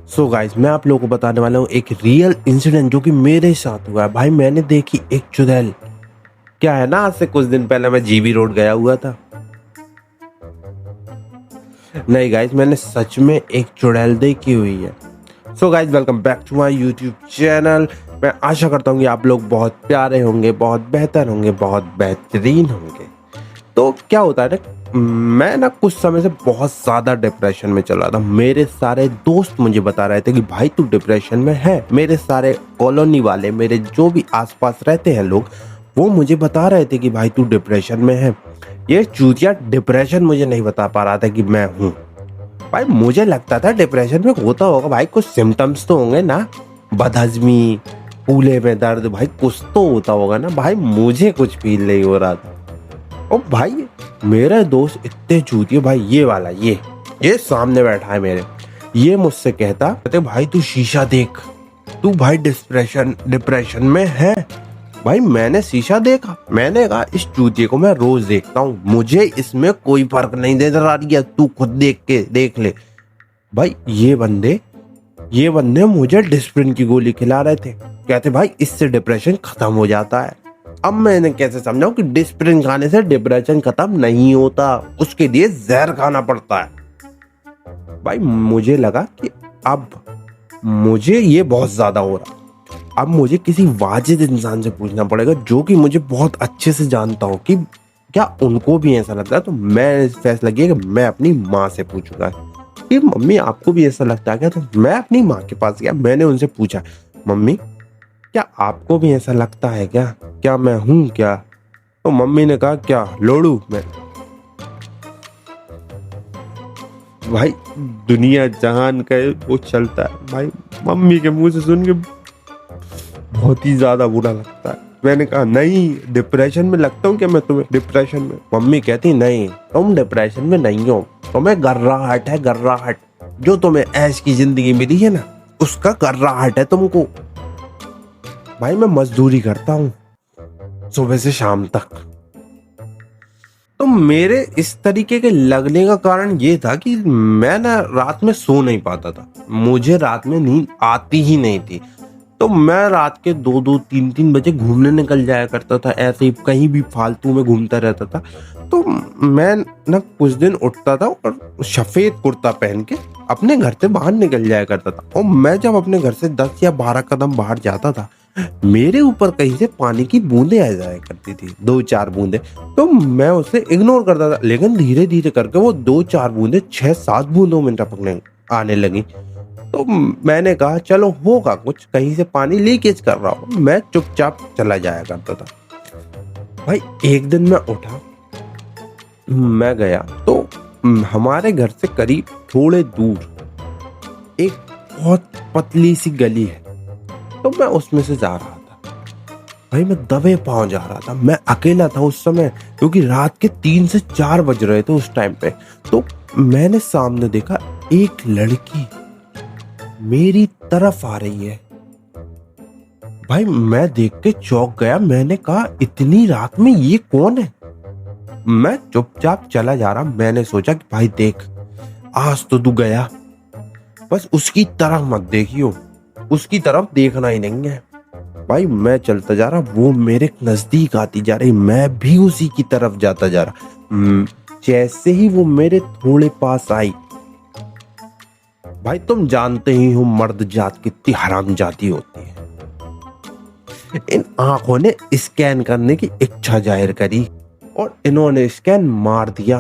So guys, मैं आप लोगों को बताने वाला हूँ एक रियल इंसिडेंट जो कि मेरे साथ हुआ है। भाई मैंने देखी एक चुड़ैल। क्या है ना, आज से कुछ दिन पहले मैं जीबी रोड गया हुआ था। नहीं गाइस, मैंने सच में एक चुड़ैल देखी हुई है। So guys, welcome back to my YouTube channel. मैं आशा करता हूँ कि आप लोग बहुत प्यारे होंगे, बहुत बेहतर होंगे, बहुत बेहतरीन होंगे। तो क्या होता है ना, मैं ना कुछ समय से बहुत ज़्यादा डिप्रेशन में चल रहा था। मेरे सारे दोस्त मुझे बता रहे थे कि भाई तू डिप्रेशन में है। मेरे सारे कॉलोनी वाले, मेरे जो भी आसपास रहते हैं लोग, वो मुझे बता रहे थे कि भाई तू डिप्रेशन में है। ये चूतिया डिप्रेशन मुझे नहीं बता पा रहा था कि मैं हूँ। भाई मुझे लगता था डिप्रेशन में होता होगा भाई, कुछ सिम्टम्स तो होंगे ना, बदहजमी, कूल्हे में दर्द, भाई कुछ तो होता होगा ना। भाई मुझे कुछ फील नहीं हो रहा था। ओ भाई, मेरे दोस्त इतने चूतिए, भाई ये वाला, ये सामने बैठा है मेरे, ये मुझसे कहते भाई तू शीशा देख, तू भाई डिप्रेशन में है। भाई मैंने शीशा देखा, मैंने कहा इस चूतिए को मैं रोज देखता हूँ, मुझे इसमें कोई फर्क नहीं नजर आ रही है, तू खुद देख ले। भाई ये बंदे मुझे डिस्प्रिन की गोली खिला रहे थे। कहते भाई इससे डिप्रेशन खत्म हो जाता है। अब मैंने कैसे समझाऊं कि डिस्प्रिन खाने से डिप्रेशन खत्म नहीं होता, उसके लिए जहर खाना पड़ता है। भाई मुझे लगा कि अब मुझे ये बहुत ज्यादा हो रहा, अब मुझे किसी वाजिद इंसान से पूछना पड़ेगा जो कि मुझे बहुत अच्छे से जानता हो कि क्या उनको भी ऐसा लगता है। तो मैं फैसला किया कि मैं अपनी माँ से पूछूंगा कि मम्मी आपको भी ऐसा लगता है क्या। तो मैं अपनी माँ के पास गया, मैंने उनसे पूछा मम्मी क्या आपको भी ऐसा लगता है क्या मैं हूँ क्या। तो मम्मी ने कहा क्या लोड़ू मैं। भाई दुनिया जहान का वो चलता है भाई, मम्मी के मुंह से सुन के बहुत ही ज्यादा बुरा लगता है। मैंने कहा नहीं, डिप्रेशन में लगता हूँ क्या मैं तुम्हें डिप्रेशन में। मम्मी कहती नहीं, तुम डिप्रेशन में नहीं हो, तुम्हें गर्राहट है, गर्राहट जो तुम्हें ऐश की जिंदगी मिली है ना, उसका गर्राहट है तुमको। भाई मैं मजदूरी करता हूँ सुबह से शाम तक, तो मेरे इस तरीके के लगने का कारण ये था कि मैं ना रात में सो नहीं पाता था, मुझे रात में नींद आती ही नहीं थी। तो मैं रात के 2-2, 3-3 बजे घूमने निकल जाया करता था, ऐसे ही कहीं भी फालतू में घूमता रहता था। तो मैं ना कुछ दिन उठता था और सफेद कुर्ता पहन के अपने घर से बाहर निकल जाया करता था। और मैं जब अपने घर से 10 या 12 कदम बाहर जाता था, मेरे ऊपर कहीं से पानी की बूंदें आ जाया करती थी, 2-4 बूंदें। तो मैं उसे इग्नोर करता था, लेकिन धीरे धीरे करके वो 2-4 बूंदें 6-7 बूंदों में टपकने आने लगी। तो मैंने कहा चलो होगा कुछ, कहीं से पानी लीकेज कर रहा हो। मैं चुपचाप चला जाया करता था। भाई एक दिन मैं उठा, मैं गया तो हमारे घर से करीब थोड़े दूर एक बहुत पतली सी गली है, तो मैं उसमें से जा रहा था। भाई मैं दबे पांव जा रहा था, मैं अकेला था उस समय, क्योंकि रात के 3 से 4 बज रहे थे उस टाइम पे। तो मैंने सामने देखा एक लड़की मेरी तरफ आ रही है। भाई मैं देख के चौंक गया, मैंने कहा इतनी रात में ये कौन है। मैं चुपचाप चला जा रहा, मैंने सोचा कि भाई देख, आज तो तू गया, बस उसकी तरफ मत देखियो, उसकी तरफ देखना ही नहीं है। भाई मैं चलता जा रहा, वो मेरे नजदीक आती जा रही, मैं भी उसी की तरफ जाता जा रहा। जैसे ही वो मेरे थोड़े पास आई, भाई तुम जानते ही हो मर्द जात कितनी हराम जाती होती है, इन आंखों ने स्कैन करने की इच्छा जाहिर करी और इन्होंने स्कैन मार दिया।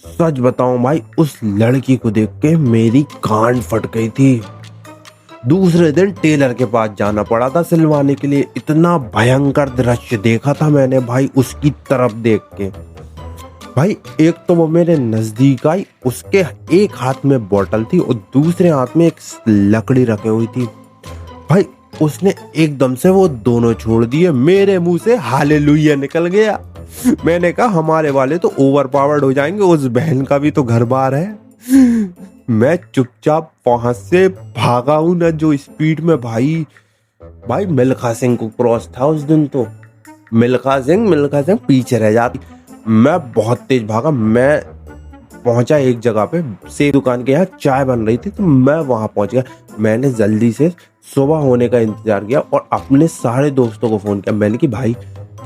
सच बताऊं भाई, उस लड़की को देख के मेरी कान फट गई थी। दूसरे दिन टेलर के पास जाना पड़ा था सिलवाने के लिए, इतना भयंकर दृश्य देखा था मैंने भाई उसकी तरफ देख के। भाई एक तो वो मेरे नजदीक आई, उसके एक हाथ में बोतल थी और दूसरे हाथ में एक लकड़ी रखी हुई थी। भाई उसने एकदम से वो दोनों छोड़ दिए, मेरे मुंह से हालेलुया निकल गया। मैंने कहा हमारे वाले तो ओवर पावर्ड हो जाएंगे, उस बहन का भी तो घर बार है। मैं चुपचाप वहां से भागा हूं ना जो स्पीड में। भाई मिल्खा सिंह को क्रॉस था उस दिन, तो मिल्खा सिंह पीछे रह जाती। मैं बहुत तेज भागा, मैं पहुंचा एक जगह पे, से दुकान के यहाँ चाय बन रही थी, तो मैं वहां पहुंच गया। मैंने जल्दी से सुबह होने का इंतजार किया और अपने सारे दोस्तों को फोन किया। मैंने कि भाई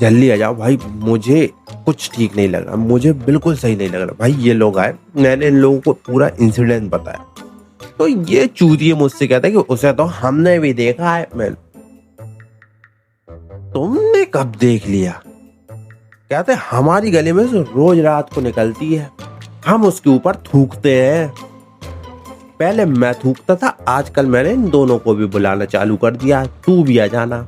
जल्दी आ जाओ भाई, मुझे कुछ ठीक नहीं लग रहा, मुझे बिल्कुल सही नहीं लग रहा। भाई ये लोग आए, मैंने इन लोगों को पूरा इंसिडेंट बताया। तो ये चूतिए मुझसे कहता है कि उसे तो हमने भी देखा है। मैं, तुमने कब देख लिया? कहते हमारी गली में से रोज रात को निकलती है, हम उसके ऊपर थूकते हैं। पहले मैं थूकता था, आजकल मैंने इन दोनों को भी बुलाना चालू कर दिया, तू भी आ जाना।